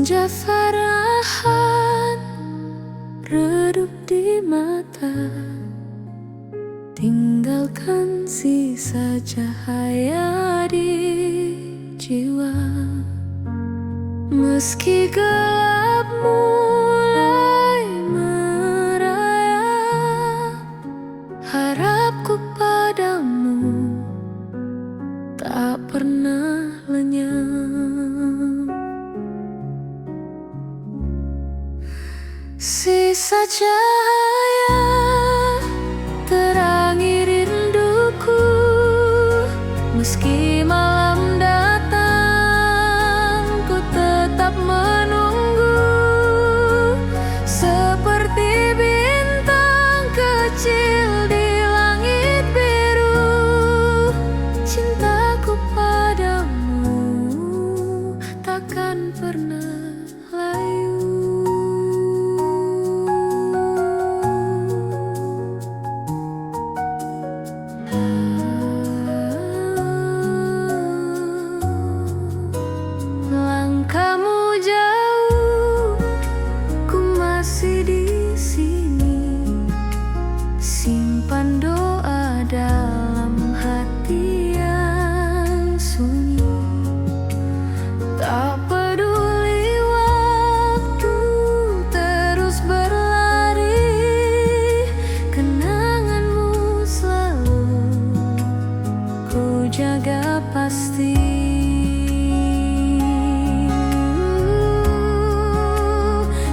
Senja farahan redup di mata, tinggalkan sisa cahaya di jiwa. Meski gelap mulai merayap, harapku padamu tak pernah lenyap. Sisa cahaya terangi rinduku, meski malam datang ku tetap menunggu. Seperti bintang kecil di langit biru, cintaku padamu takkan pernah layu. Langkahmu jauh, ku masih di sini. Simpan doa dalam hati yang sunyi. Tak peduli waktu terus berlari, kenanganmu selalu ku jaga pasti.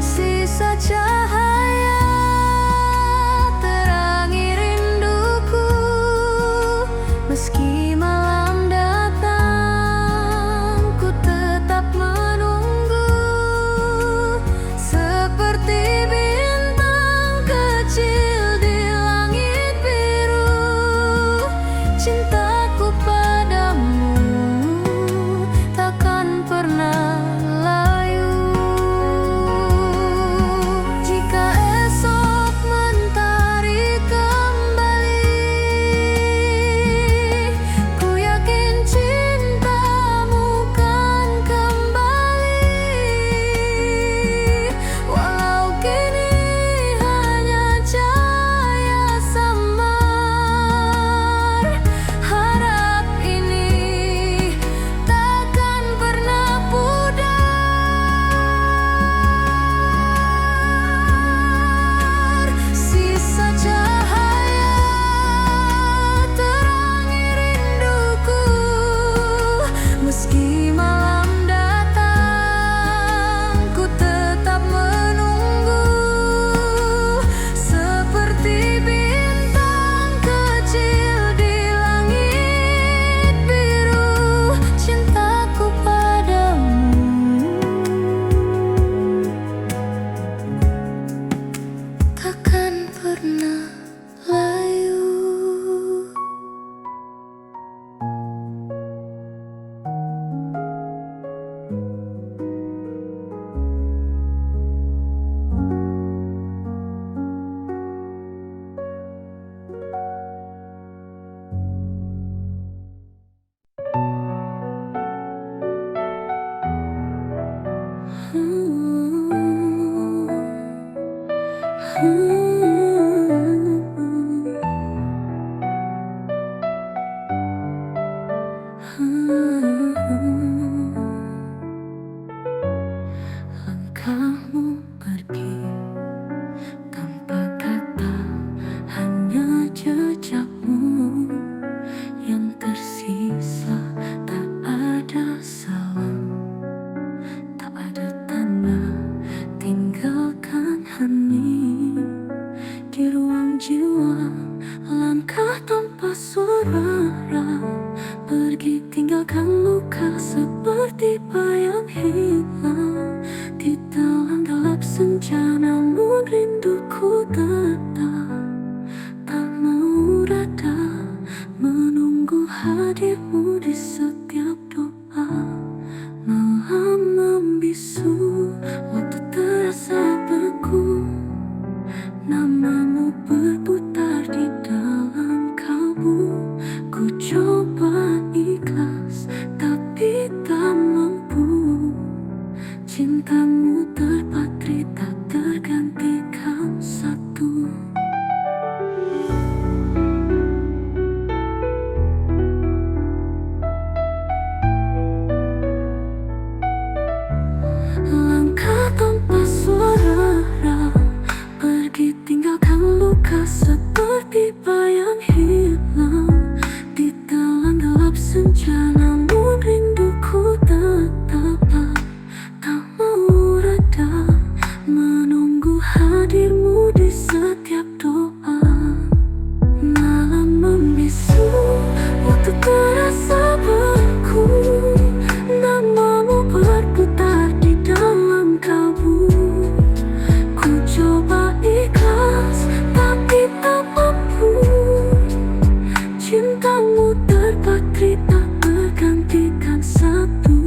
Sisa cahaya terangi rinduku, meski malam datang ku tetap menunggu. Seperti bintang kecil di langit biru, cintaku padamu takkan pernah layu. Jika esok mentari kembali, ku yakin cintamu kan kembali. Walau kini hanya cahaya samar, harap ini takkan pernah pudar. Sisa cahaya terangi rinduku, meski malam datang ku tetap menunggu. Seperti bintang kecil di langit biru, cintaku padamu takkan pernah layu. Langkahmu pergi tanpa kata, hanya jejakmu yang tersisa. Tak ada salam, tak ada tanda, tinggalkan hening di ruang jiwa. Langkah tanpa suara, pergi tinggalkan luka seperti bayang hilang di dalam gelap senja. Namun rinduku tetap tak mau reda, menunggu hadirmu di setiap doa. Malam membisu, waktu terasa beku, namamu berputar di dalam kalbu. Ku coba ikhlas tapi tak mampu, cinta senja, namun rinduku tetap tak mau reda, menunggu hadirmu di setiap doa. Malam membisu, waktu terasa beku, namamu berputar di dalam kalbu. Ku coba ikhlas, tapi tak mampu. Cintamu terpatri tak bergantikan satu.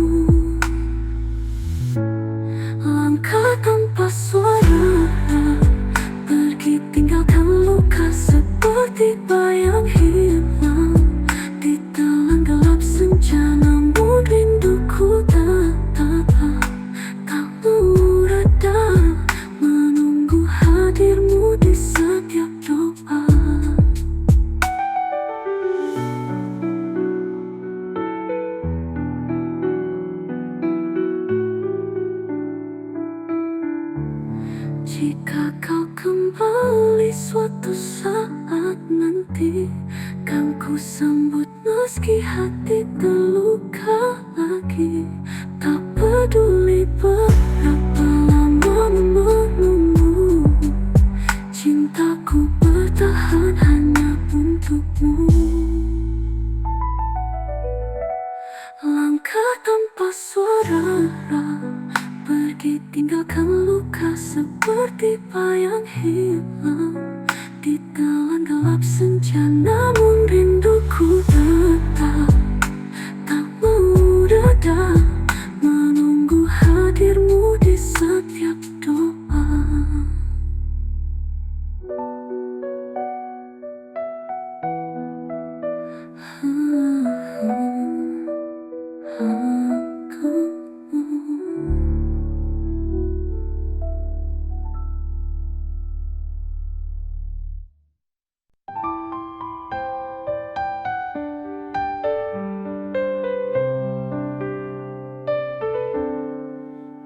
Langkah tanpa suara, pergi tinggalkan luka seperti bayang hilang di telan gelap senja, namun rinduku tetap tak mau reda, menunggu hadirmu di setiap doa. Jika kau kembali suatu saat nanti, kan ku sambut meski hati terluka lagi. Tak peduli berapa lama menunggu, cintaku bertahan hanya untukmu. Langkah tanpa suara, pergi tinggalkan luka seperti bayang hilang di telan gelap senja, namun rinduku tetap tak mau reda, menunggu hadirmu di setiap doa.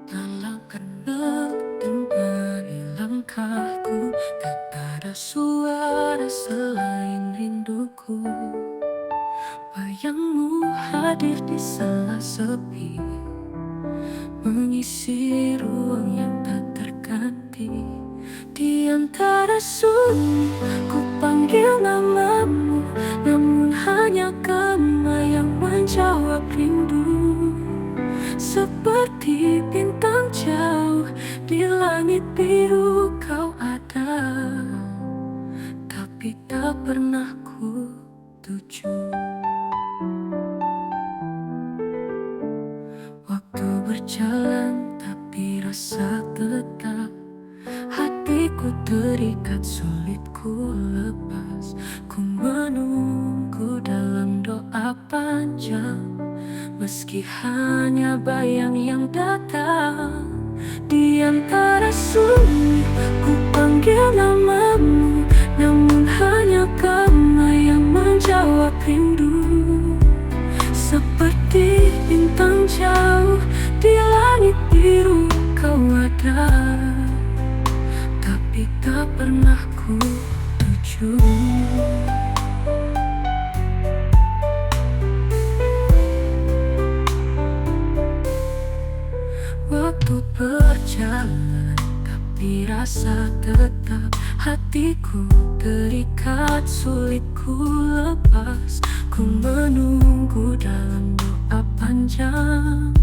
Dalam kenal dengan langkahku, tak ada suara selain rinduku. Bayangmu hadir di sela sepi, mengisi ruang yang tak terganti. Di antara sunyi, ku panggil namamu, namun hanya kamu yang menjawab rindu. Seperti bintang jauh di langit biru kau ada, tapi tak pernah ku tuju. Waktu berjalan tapi rasa tetap, hatiku terikat sulit ku lepas. Ku menunggu dalam doa panjang, meski hanya bayang yang datang. Di antara sunyi, ku panggil namamu, namun hanya kamu yang menjawab rindu. Seperti bintang jauh di langit biru kau ada, tapi tak pernah ku tuju. Waktu berjalan tapi rasa tetap, hatiku terikat sulit ku lepas. Ku menunggu dalam doa panjang,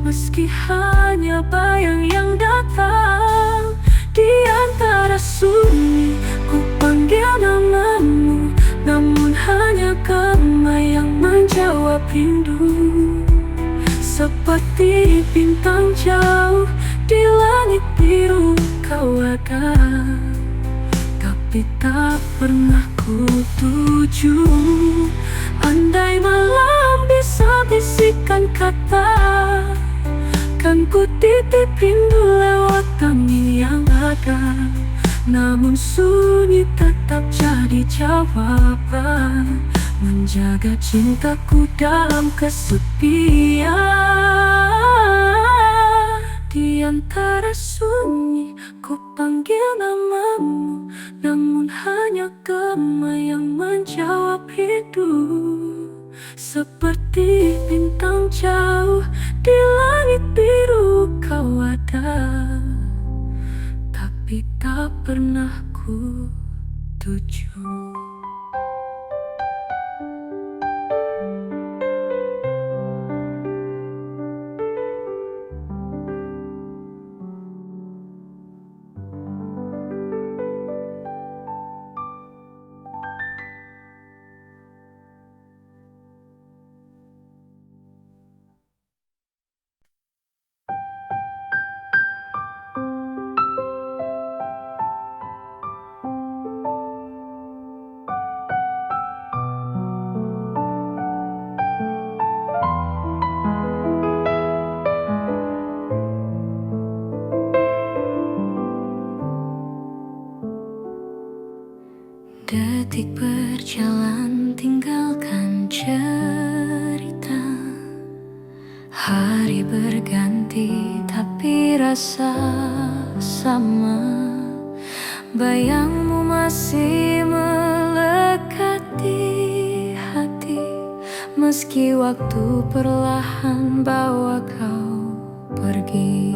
meski hanya bayang yang datang. Di antara sunyi, ku panggil namamu, namun hanya kamu yang menjawab rindu. Seperti bintang jauh di langit biru kau ada, tapi tak pernah ku tuju. Andai malam bisa bisikan kata, kan ku titip rindu lewat angin yang ada. Namun sunyi tetap jadi jawaban, menjaga cintaku dalam kesepian. Di antara sunyi, ku panggil namamu, namun hanya kamu yang menjawab rindu. Seperti bintang jauh di langit biru kau ada, tapi tak pernah ku tuju. Detik berjalan tinggalkan cerita. Hari berganti tapi rasa sama. Bayangmu masih melekat di hati, meski waktu perlahan bawa kau pergi.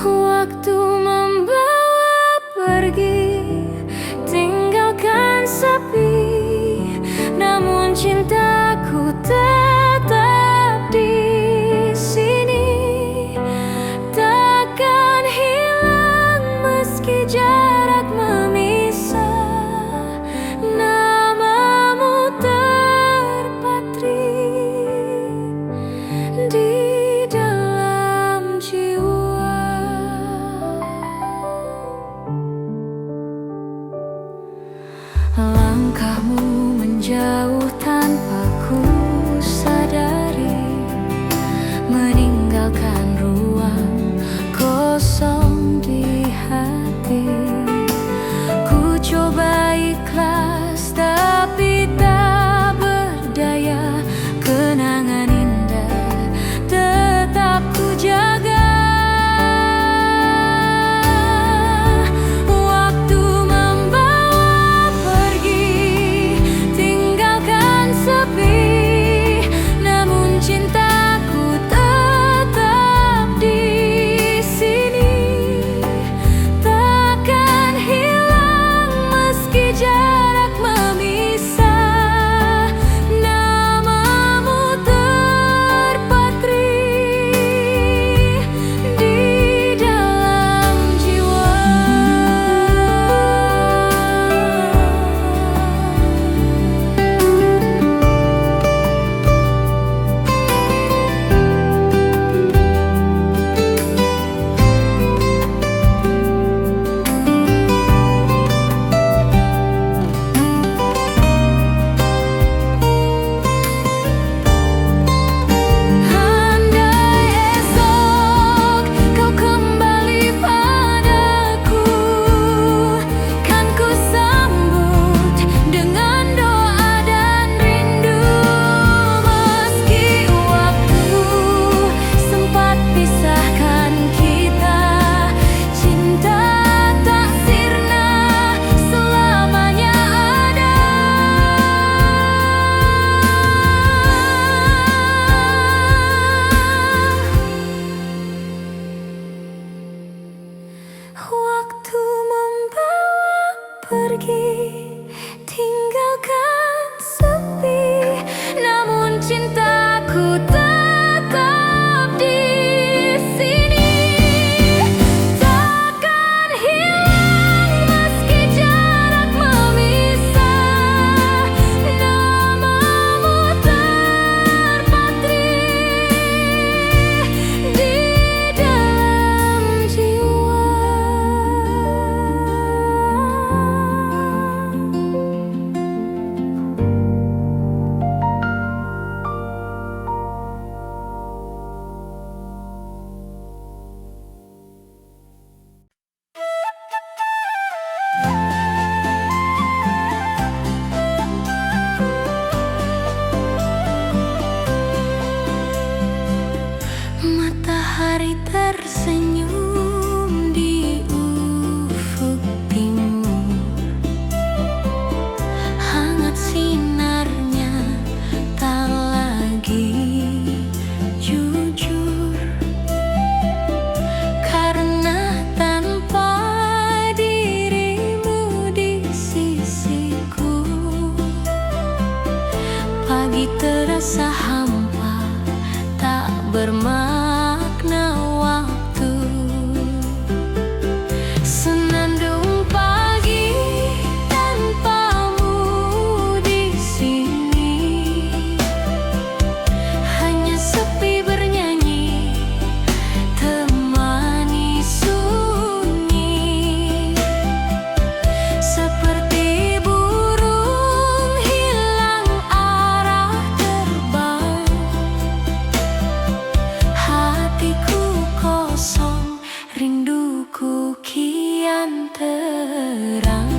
Waktu membawa pergi, tinggalkan sepi, namun cintaku tetap di sini. Takkan hilang meski jarak memisah, namamu terpatri di dalam jiwa. Langkahmu menjauh tanpa ku sadari, meninggalkan ruang kosong di hati. Ku coba ikhlas tapi tak berdaya, kenangan indah tetap ku jaga. Waktu membawa pergi, tinggalkan sepi, namun cintaku tetap di sini. Takkan hilang meski jarak memisah, namamu terpatri di dalam jiwa. Matahari tersenyum di ufuk timur, hangat sinar Pagi terasa hampa, tak bermakna waktu. Senandung pagi tanpamu di sini, hanya sepi bernyanyi, temani sunyi. Seperti burung hilang arah terbang, hatiku kosong, rinduku kian terang.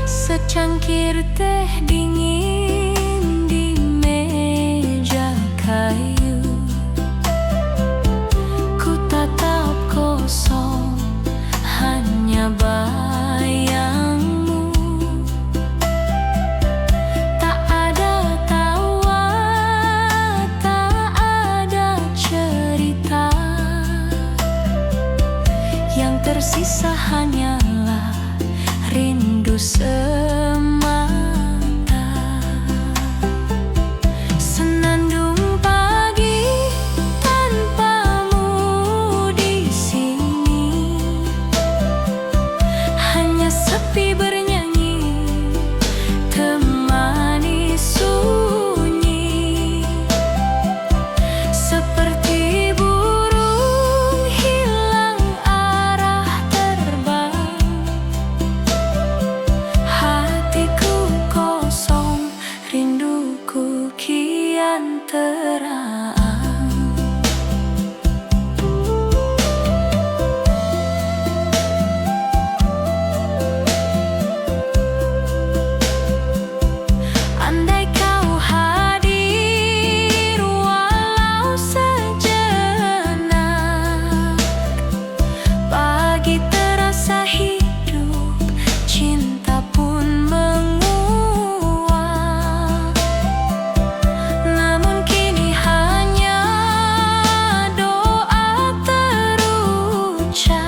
Secangkir teh dingin di meja kayu, ku tatap kosong, hanya bayangmu. Tak ada tawa, tak ada cerita, yang tersisa hanyalah rindu semata. Senandung pagi tanpamu di sini, hanya sepi bernyanyi, temani sunyi. Seperti burung hilang arah terbang, hatiku kosong, rinduku kian terang. Andai kau hadir walau sejenak, pagi terasa hidup, cinta pun menguap. Namun kini hanya doa terucap,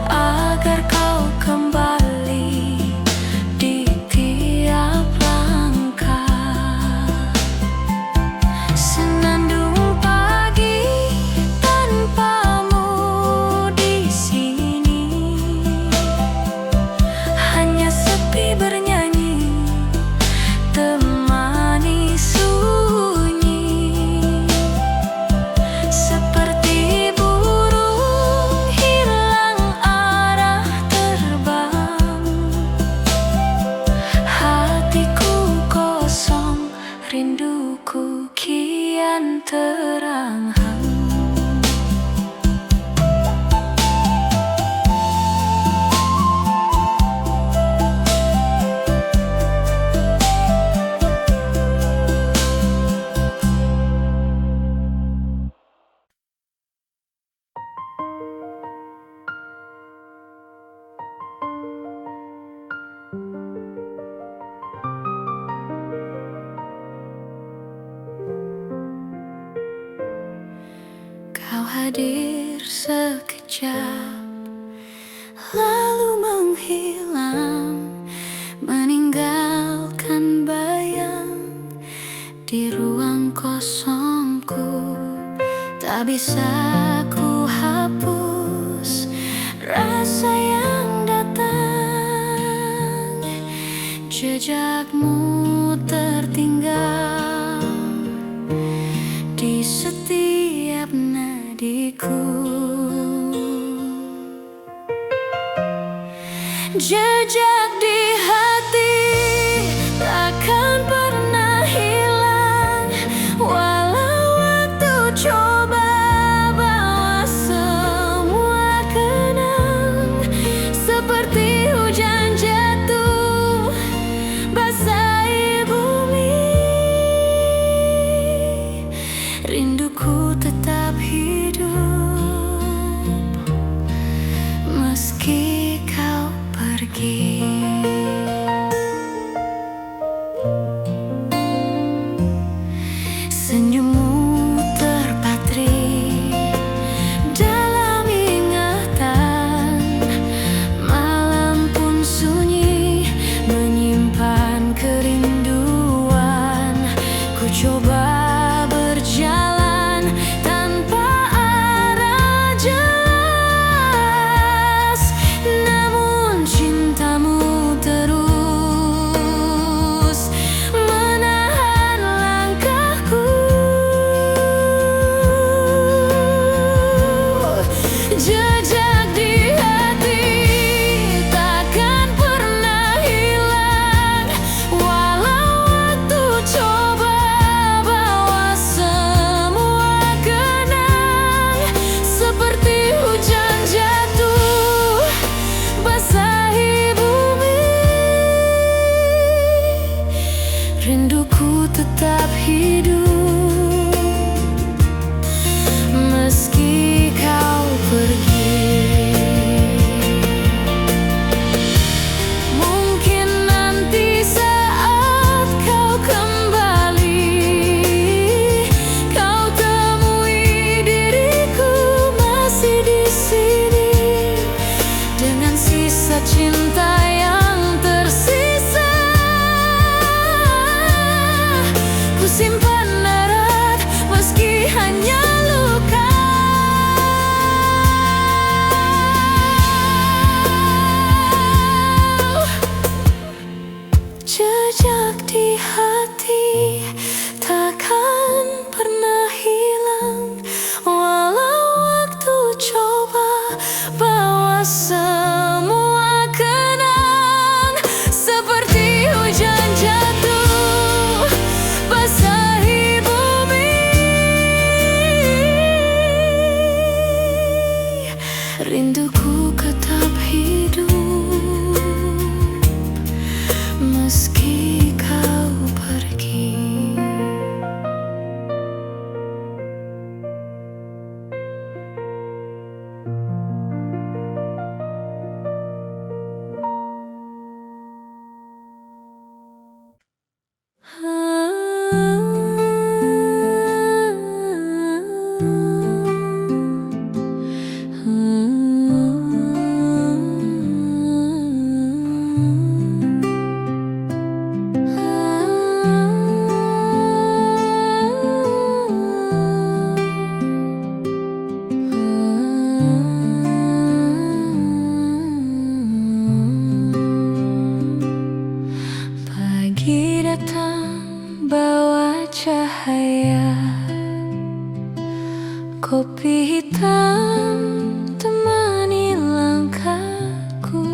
agar kau kembali di tiap langkah. Senandung pagi tanpamu di sini, hanya sepi bernyanyi, temani sunyi. Seperti burung hilang arah terbang, hatiku kosong, rinduku kian terang. Kau hadir sekejap, lalu menghilang, meninggalkan bayang di ruang kosongku. Tak bisa ku hapus rasa yang datang, jejakmu tertinggal di setiap nadiku. Jejak di hati takkan pernah hilang, walau waktu coba bawa semua kenang. Seperti hujan jatuh basahi bumi, rinduku tetap hidup meski kau pergi. Senyummu terpatri Kopi hitam temani langkahku,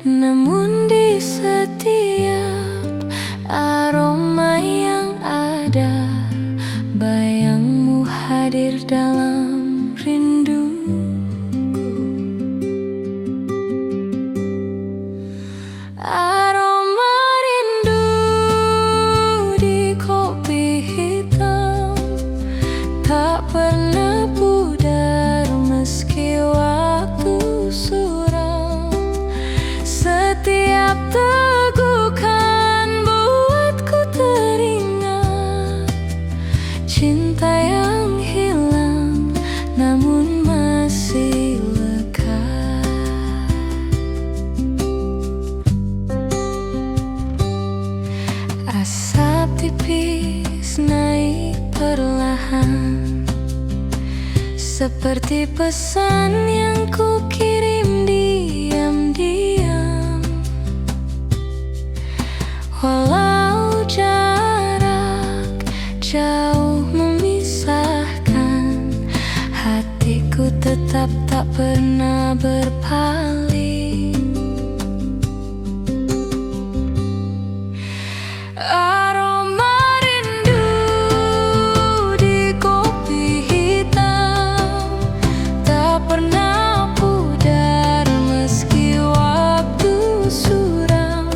namun di setiap aroma yang ada, bayangmu hadir dalam rindu. Aroma rindu di kopi hitam tak pernah pudar meski waktu suram. Setiap tegukan buatku teringat cinta yang hilang namun masih lekat. Asap tipis naik perlahan, seperti pesan yang ku kirim diam-diam. Walau jarak jauh memisahkan, hatiku tetap tak pernah berpaling. Aroma rindu di kopi hitam tak pernah pudar meski waktu suram.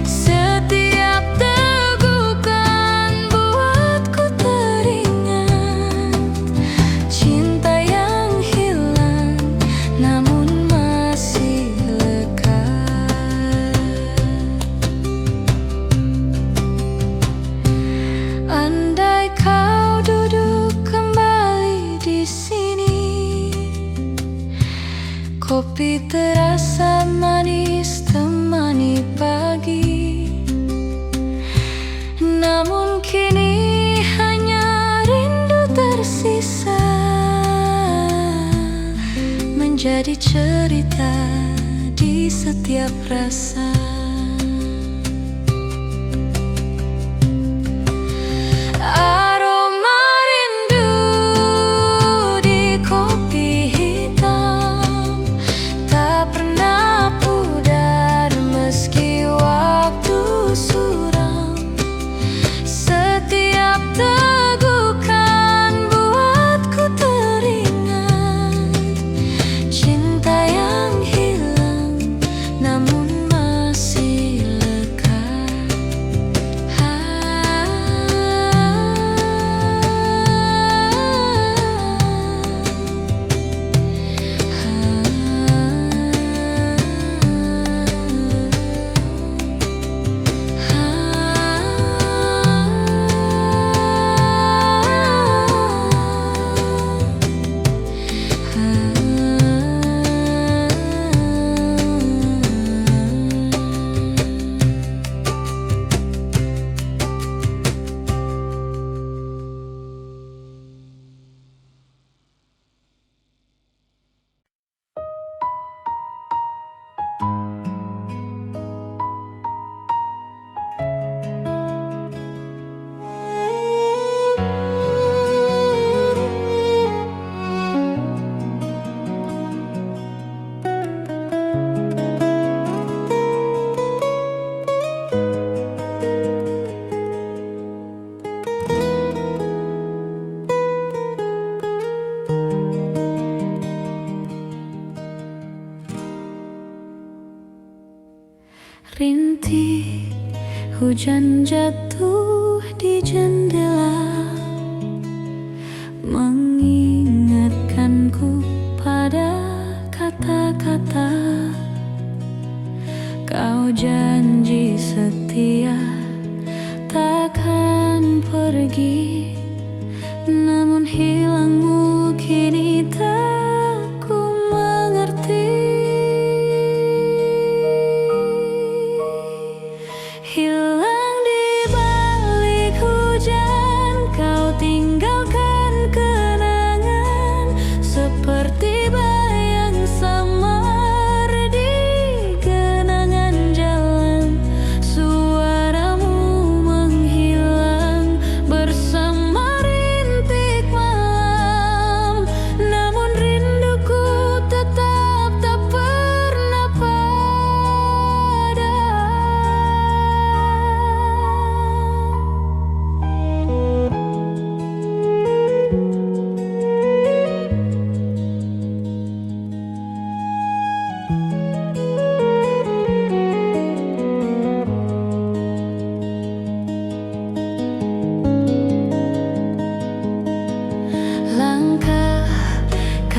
Setiap tegukan buatku teringat cinta yang hilang namun masih lekat. Andai kau duduk kembali di sini, kopi terasa manis temani pagi. Namun kini hanya rindu tersisa, menjadi cerita di setiap rasa. Aroma rindu di kopi hitam tak pernah pudar meski waktu suram. Setiap tegukan buatku teringat cinta yang hilang namun masih lekat. Rintik hujan jatuh di jendela, mengingatkanku pada kata-kata kau janji setia takkan pergi. Namun hilangmu kini tak ku mengerti. Hilang di balik hujan.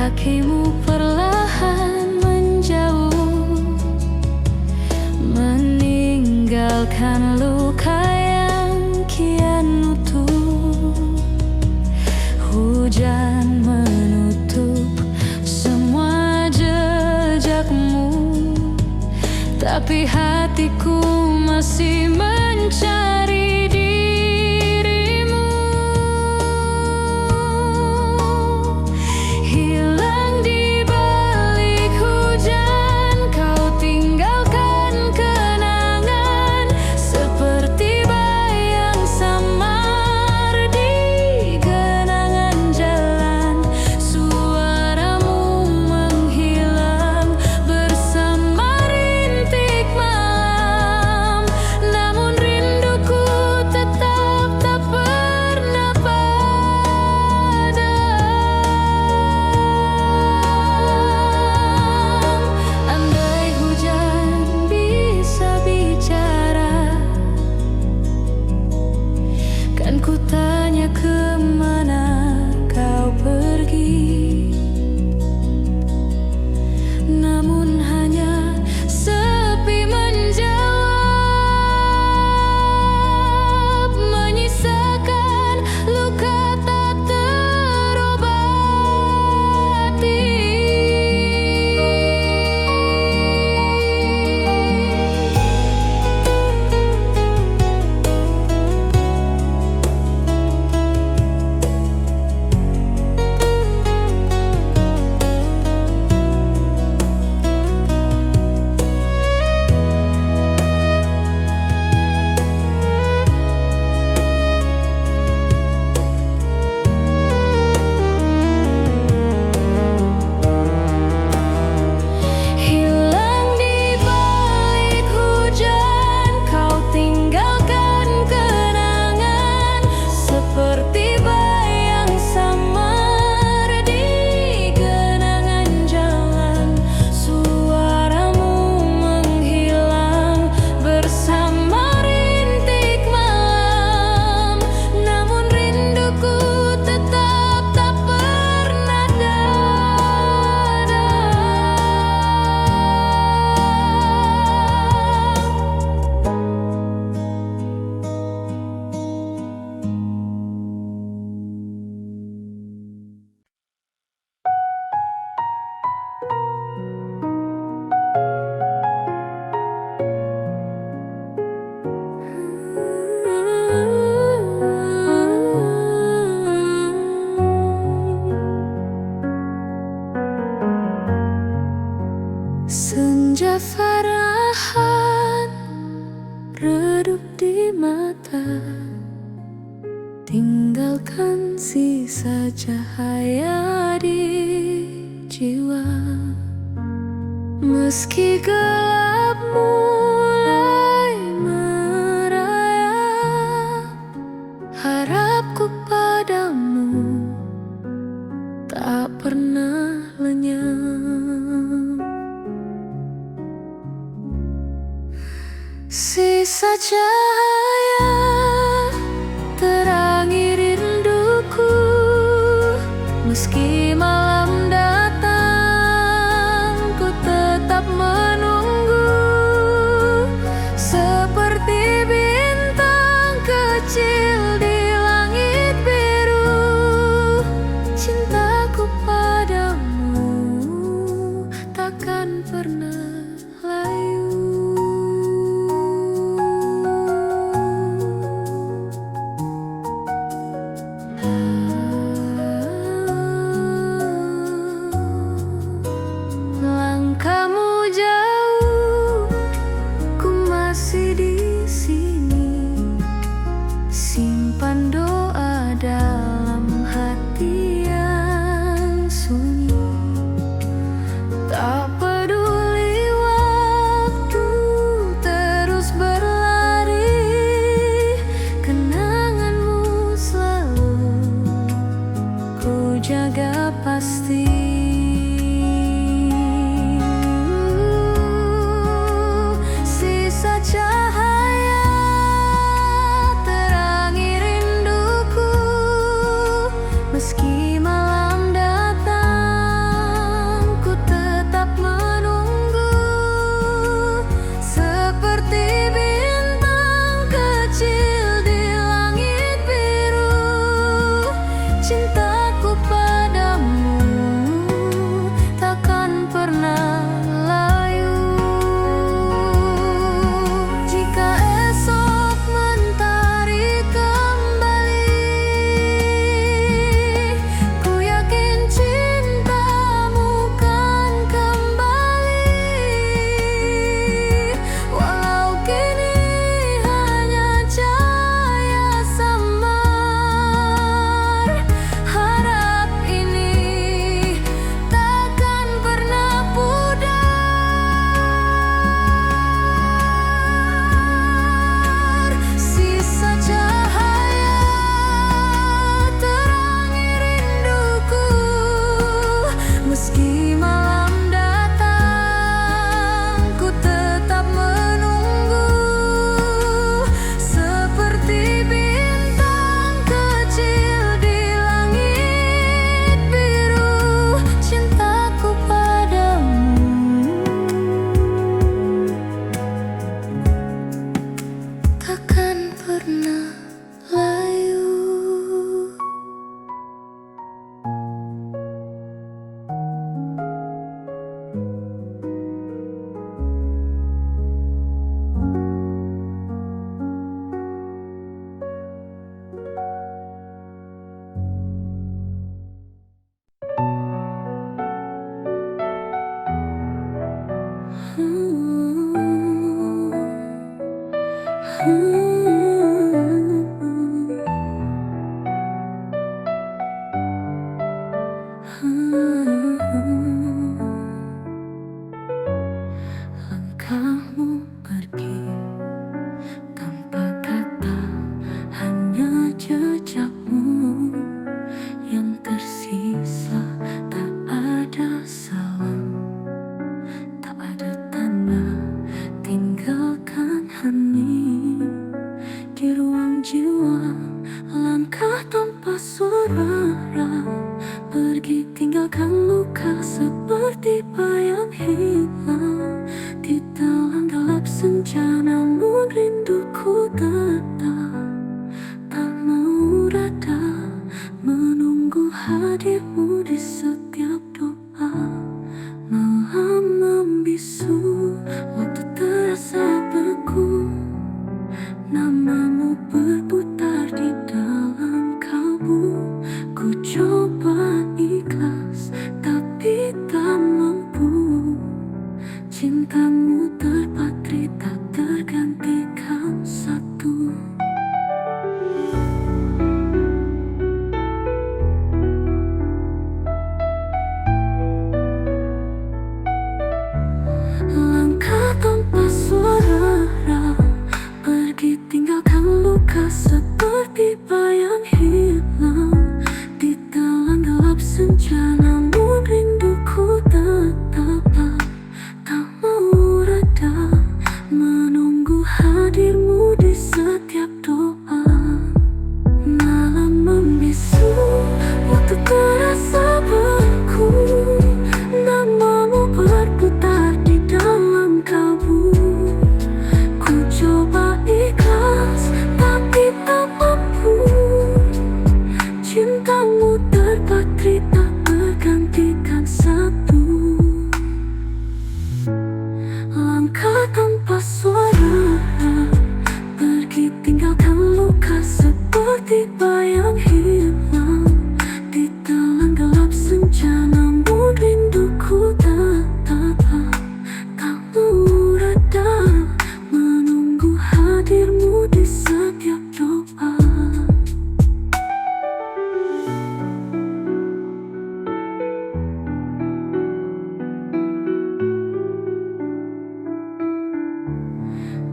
kakimu perlahan menjauh, meninggalkan luka yang kian utuh. Hujan menutup semua jejakmu, tapi hatiku masih mencari dirimu. Hilang di balik hujan, kau tinggalkan kenangan seperti bayang samar di genangan jalan. Suaramu menghilang bersama rintik malam, namun rinduku tetap tak pernah padam. Andai hujan bisa bicara, kan ku tanya kemana kau pergi, namun hanya sepi menjawab, menyisakan luka tak terobati. Hilang di balik hujan, kau tinggalkan kenangan seperti bayang samar di genangan jalan. Suaramu menghilang bersama rintik malam, namun rinduku tetap tak pernah padam. Senja farahan redup di mata, tinggalkan sisa cahaya di jiwa. Meski gelap mulai merayap, harapku padamu tak pernah lenyap. Sisa cahaya terangi rinduku, meski malam datang ku tetap menunggu. Seperti bintang kecil di langit biru, cintaku padamu takkan pernah layu. Langkahmu jauh, ku masih di sini. Simpan doa dalam hati yang sunyi. Tak peduli waktu terus berlari, kenanganmu selalu ku jaga pasti. Sisa cahaya terangi rinduku, meski malam datang Cintaku padamu takkan pernah layu. Jika esok mentari kembali, ku yakin cintamu kan kembali. Walau kini hanya cahaya samar, harap ini takkan pernah pudar. Sisa cahaya terangi rinduku, meski malam datang ku tetap menunggu. Seperti bintang kecil di langit biru, cintaku padamu takkan pernah layu. Langkahmu pergi tanpa kata, hanya jejakmu yang tersisa. Tak ada salam, tak ada tanda, tinggalkan hening di ruang jiwa. Langkah tanpa suara, pergi tinggalkan luka seperti bayang hilang di dalam gelap senja. Namun rinduku tetap tak mau reda, menunggu hadirmu di setiap doa. Malam membisu, waktu terasa beku, namamu berputar di dalam kalbu. Ku coba ikhlas tapi tak mampu, cintamu terpatri tak tergantikan satu. Langkah tanpa suara, pergi tinggalkan luka seperti bayang hilang di dalam gelap senja. Namun rinduku tetap tak mau reda, menunggu hadirmu di setiap doa. Malam membisu, waktu terasa beku, namamu berputar di dalam kalbu. Ku coba ikhlas tapi tak mampu, cintamu terpatri tak bergantikan satu. Langkah tanpa suara, pergi tinggalkan luka seperti bayang hilang di dalam gelap senja. Namun rinduku tetap tak mau reda, menunggu hadirmu di setiap doa.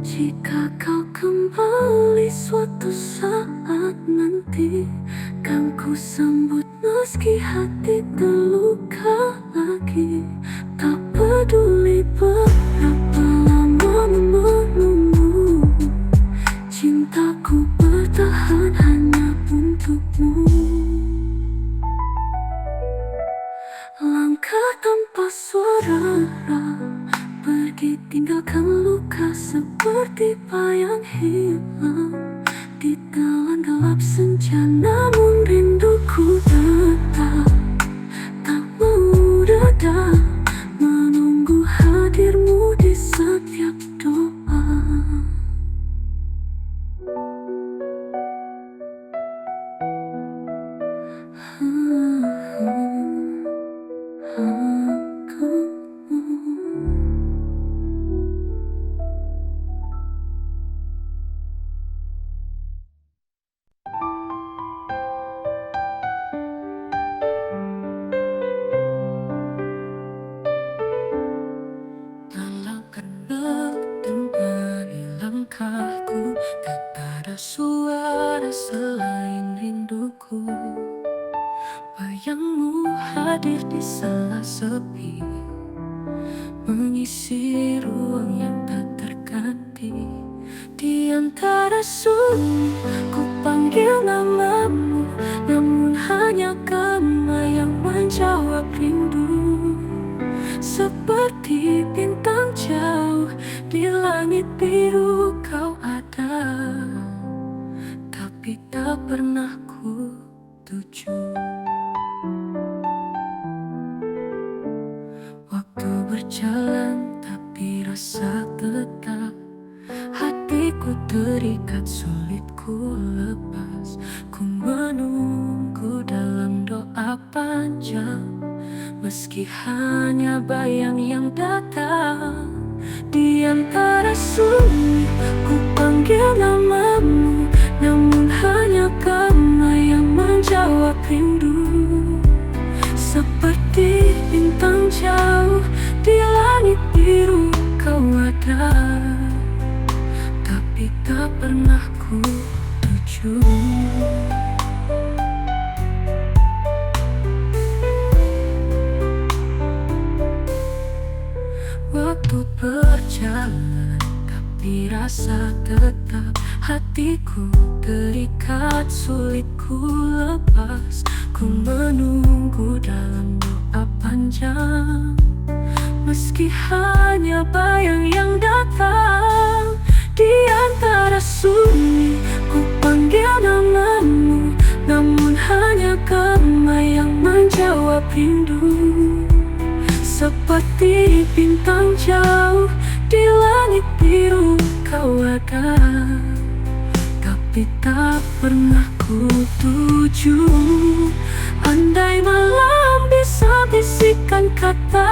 Jika kau kembali suatu saat nanti, kan ku sambut meski hati terluka lagi. Tak peduli berapa lama menunggu, cintaku bertahan hanya untukmu. Langkah tanpa suara, pergi tinggalkan luka seperti bayang hilang di dalam gelap senja. Namun rinduku Bayangmu hadir di sela sepi, mengisi ruang yang tak terganti. Di antara sunyi ku panggil namamu, namun hanya kamu yang menjawab rindu. Seperti bintang jauh di langit biru kau ada, tapi tak pernah ku tuju. Waktu berjalan tapi rasa tetap, hatiku terikat sulit ku lepas. Ku menunggu dalam doa panjang, meski hanya bayang yang datang. Di antara sunyi ku panggil namamu, namun hanya kamu yang menjawab rindu. Seperti bintang jauh di langit biru kau ada, tapi tak pernah ku tuju. Waktu berjalan tapi rasa tetap, hatiku terikat sulit ku lepas. Ku menunggu dalam doa panjang, meski hanya bayang yang datang. Di antara sunyi ku panggil namamu, namun hanya kamu yang menjawab rindu. Seperti bintang jauh di langit biru kau ada, tapi tak pernah ku tuju. Andai malam bisa bisikan kata,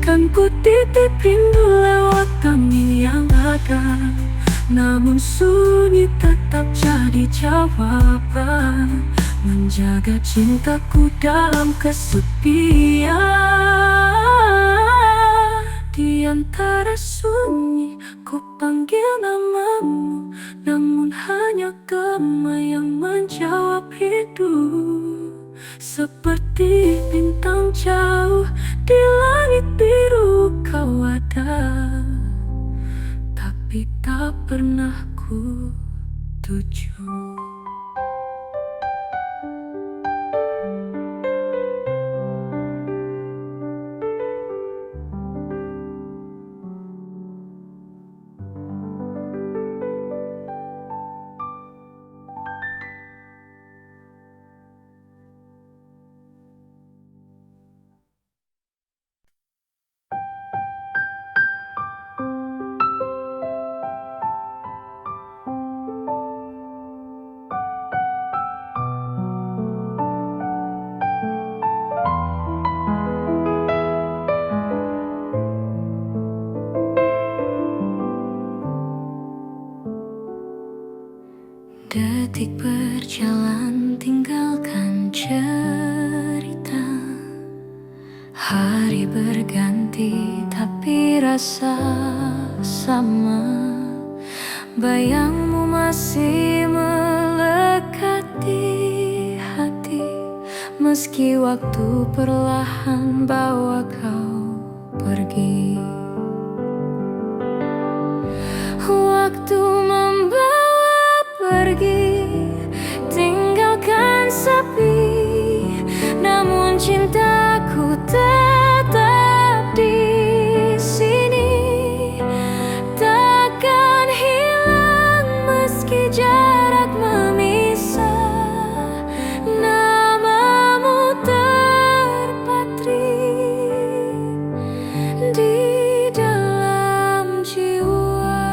kan ku titip rindu lewat angin yang ada. Namun sunyi tetap jadi jawaban, menjaga cintaku dalam kesepian. Di antara sunyi ku panggil namamu, namun hanya kamu yang menjawab rindu. Seperti bintang jauh di langit biru kau ada, tapi tak pernah ku tuju. Detik berjalan tinggalkan cerita, hari berganti tapi rasa sama. Bayangmu masih melekat di hati, meski waktu perlahan bawa kau pergi. Waktu membawa pergi, tinggalkan sepi, namun cintaku tetap di sini. Takkan hilang meski jarak memisah, namamu terpatri di dalam jiwa.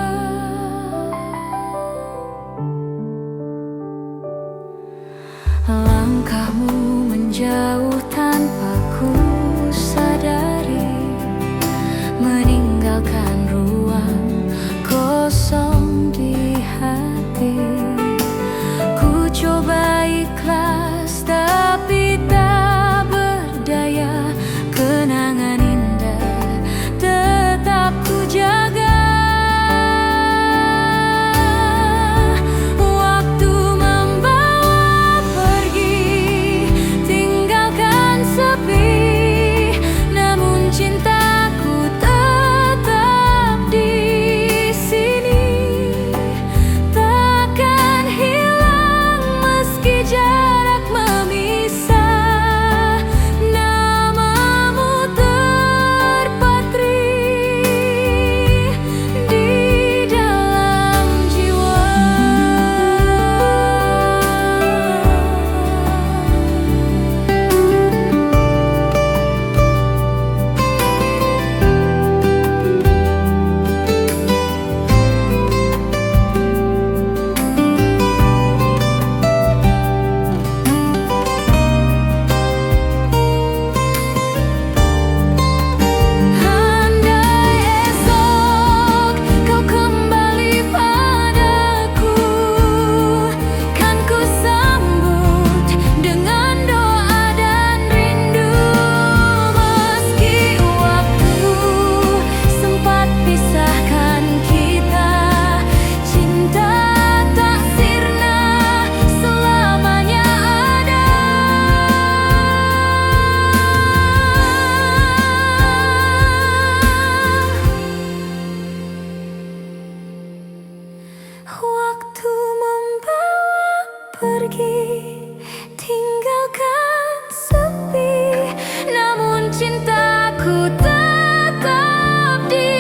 ku tetap di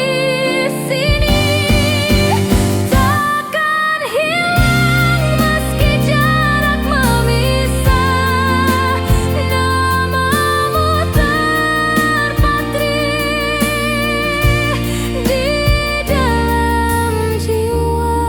sini. Takkan hilang meski jarak memisah, namamu terpatri di dalam jiwa.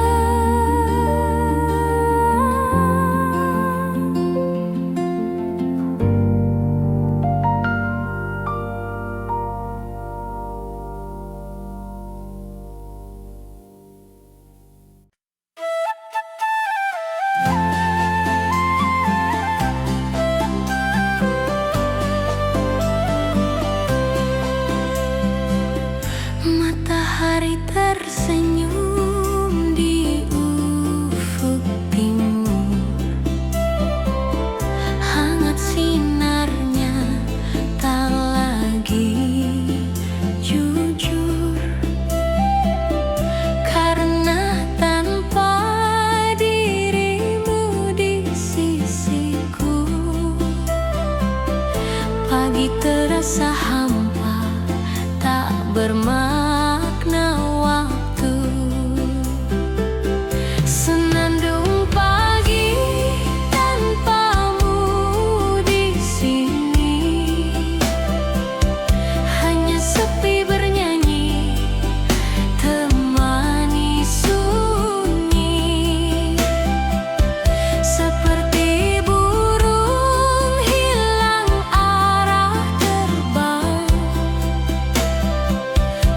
Matahari tersenyum di ufuk timur, hangat sinarnya tak lagi jujur, karena tanpa dirimu di sisiku, pagi terasa hampa, tak bermakna waktu. Senandung pagi tanpamu di sini, hanya sepi bernyanyi, temani sunyi. Seperti burung hilang arah terbang,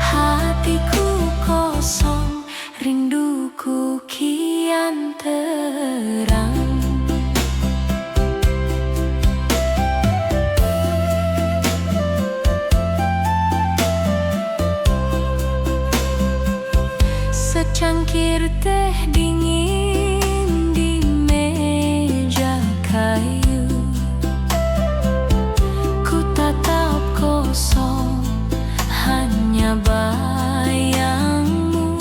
hatiku kosong, rinduku kian terang. Secangkir teh dingin di meja kayu, ku tatap kosong, hanya bayangmu.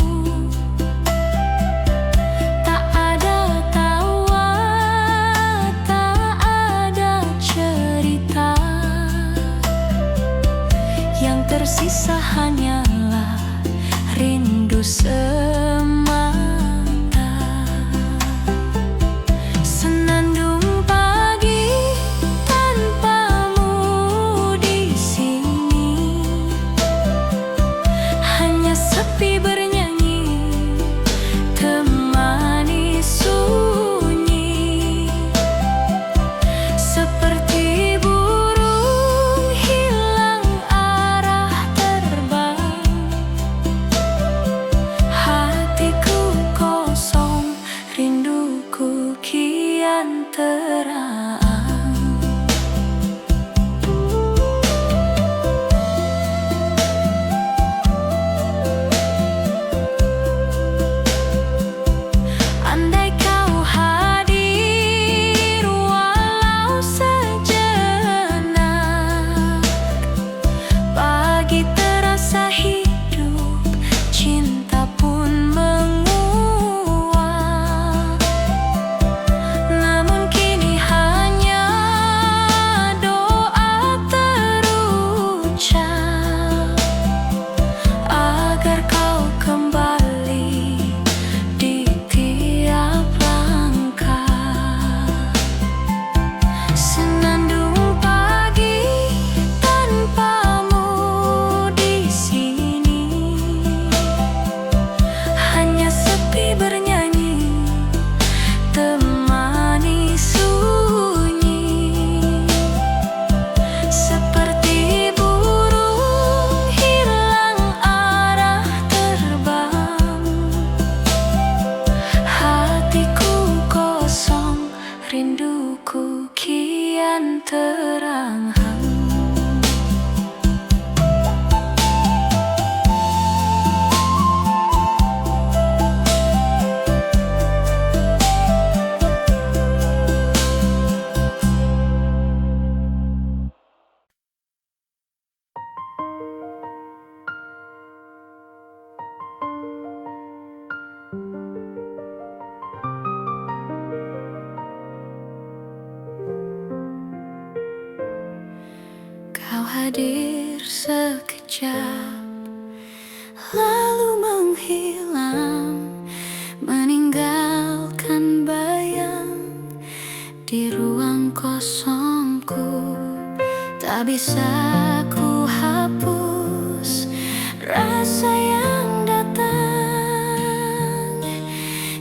Tak ada tawa, tak ada cerita, yang tersisa hanyalah rindu semata. Senandung pagi tanpamu di sini, hanya sepi bernyanyi, temani sunyi. Seperti burung hilang arah terbang, hatiku kosong, rinduku kian terang. Andai kau hadir walau sejenak, pagi terasa hidup, cinta pun menguap. Namun kini hanya doa terucap, agar kau kembali di tiap langkah. Senandung pagi tanpamu di sini, hanya sepi bernyanyi, temani sunyi. Seperti burung hilang arah terbang, hatiku kosong, rinduku kian terang. Kau hadir sekejap, lalu menghilang, meninggalkan bayang di ruang kosongku. Tak bisa ku hapus rasa yang datang,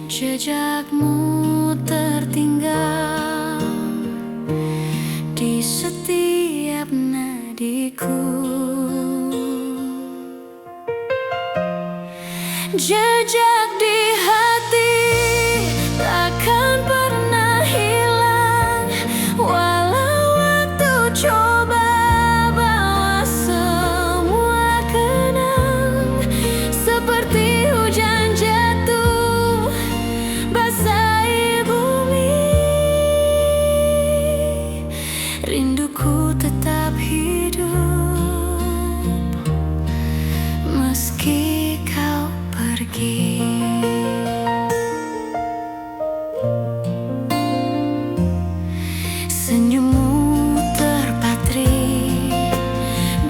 jejakmu tertinggal di setiap nadiku. Jejak di hati takkan pernah hilang, walau waktu coba bawa semua kenang. Seperti hujan jatuh basahi bumi, rinduku tetap hidup meski kau pergi. Senyummu terpatri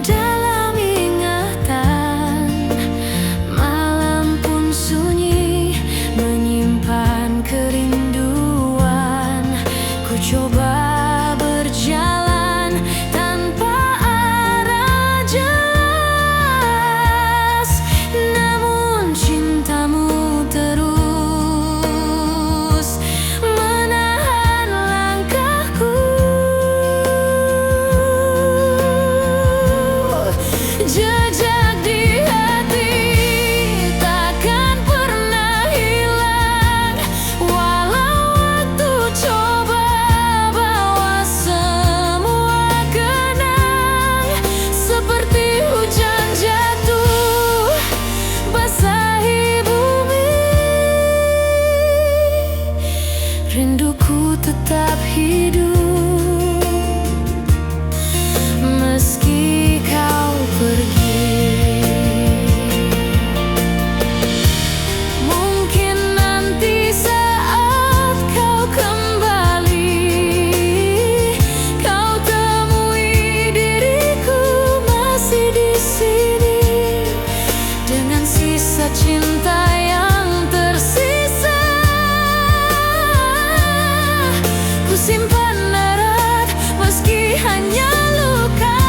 dalam ingatan, malam pun sunyi menyimpan kerinduan. Ku coba berjalan tanpa arah jelas, namun cintamu terus menahan langkahku. Jejak di hati takkan pernah hilang, walau waktu coba bawa semua kenang. Seperti hujan jatuh basahi bumi, rinduku tetap hidup meski kau pergi. Mungkin nanti saat kau kembali, kau temui diriku masih di sini, dengan sisa cinta yang tersisa. Ku simpan erat meski hanya luka.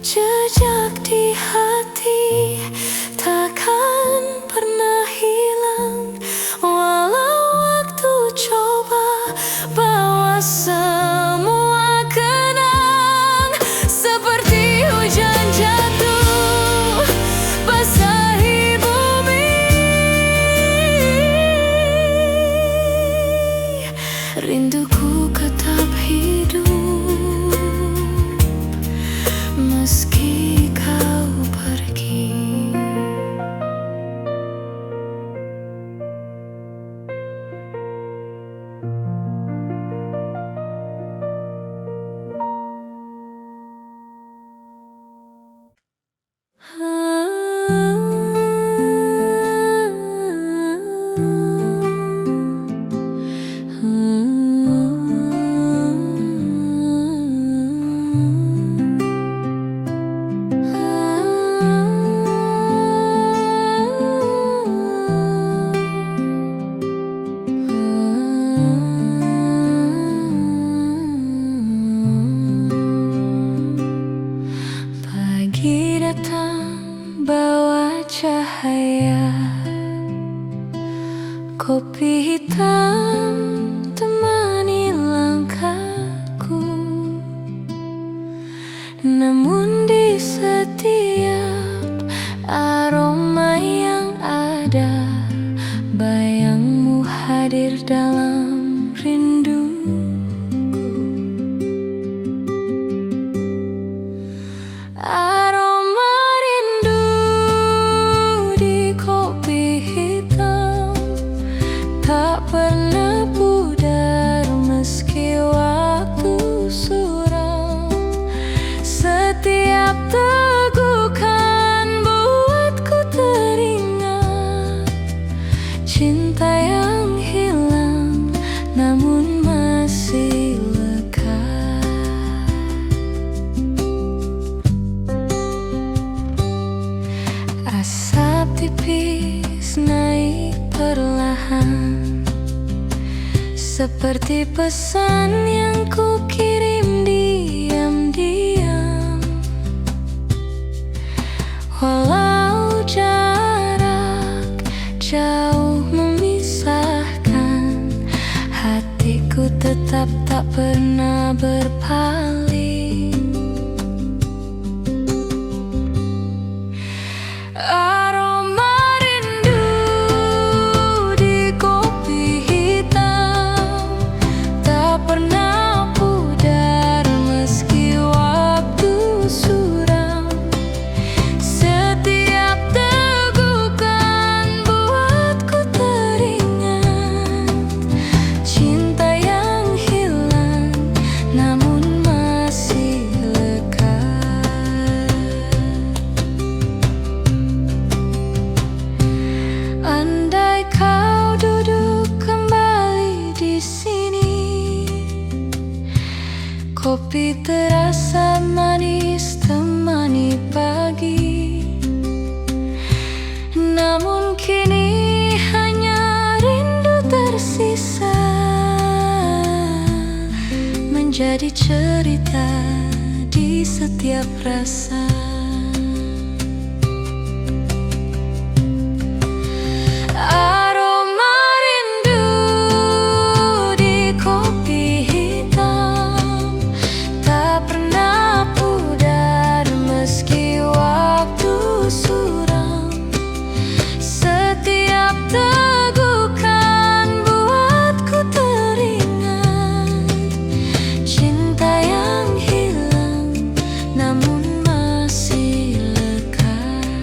Jejak di hati takkan pernah hilang, walau waktu coba bawa semua kenang. Seperti hujan jatuh basahi bumi, rinduku tetap hidup meski kau pergi. Pagi datang bawa cahaya, kopi hitam temani langkahku. Namun di setiap aroma yang ada, bayangmu hadir dalam rindu. Aroma rindu di kopi hitam tak pernah pudar meski waktu suram. Setiap tegukan buatku teringat cinta yang hilang bertahan, seperti pesan yang ku kirim diam-diam. Walau jarak jauh memisahkan, hatiku tetap tak pernah berpaling. Aroma rindu di kopi hitam tak pernah pudar meski waktu suram. Setiap tegukan buatku teringat cinta yang hilang namun masih lekat. Andai kau duduk kembali di sini, kopi terasa manis temani pagi. Namun kini hanya rindu tersisa, menjadi cerita di setiap rasa. Aroma rindu di kopi hitam tak pernah pudar meski waktu suram. Setiap tegukan buatku teringat cinta yang hilang namun masih lekat.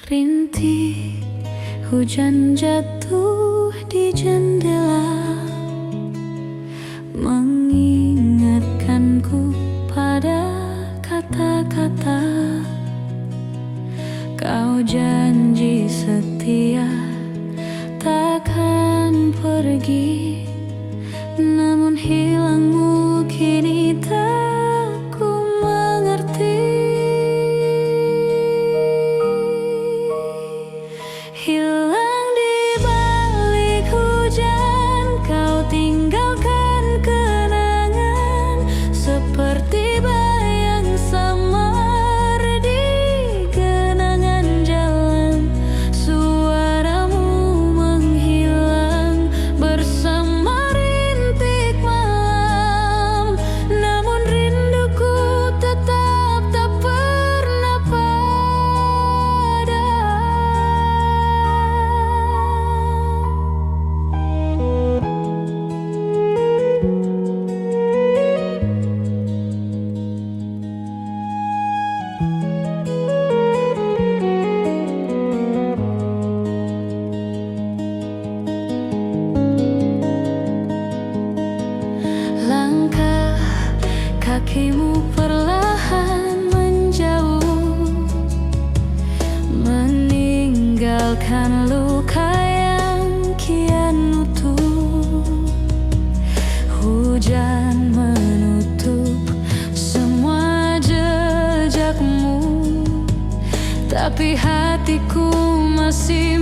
Rintik hujan jatuh di jendela, mengingatkanku pada kata-kata kau janji setia takkan pergi. Namun hilangmu kini tak ku mengerti. Hilang di balik hujan, kau tinggalkan kenangan seperti bayang samar di genangan jalan. Suaramu menghilang bersama rintik malam, namun rinduku tetap tak pernah padam. Langkah kakimu perlahan menjauh, meninggalkan luka yang kian utuh. Hujan menutup semua jejakmu, tapi hatiku masih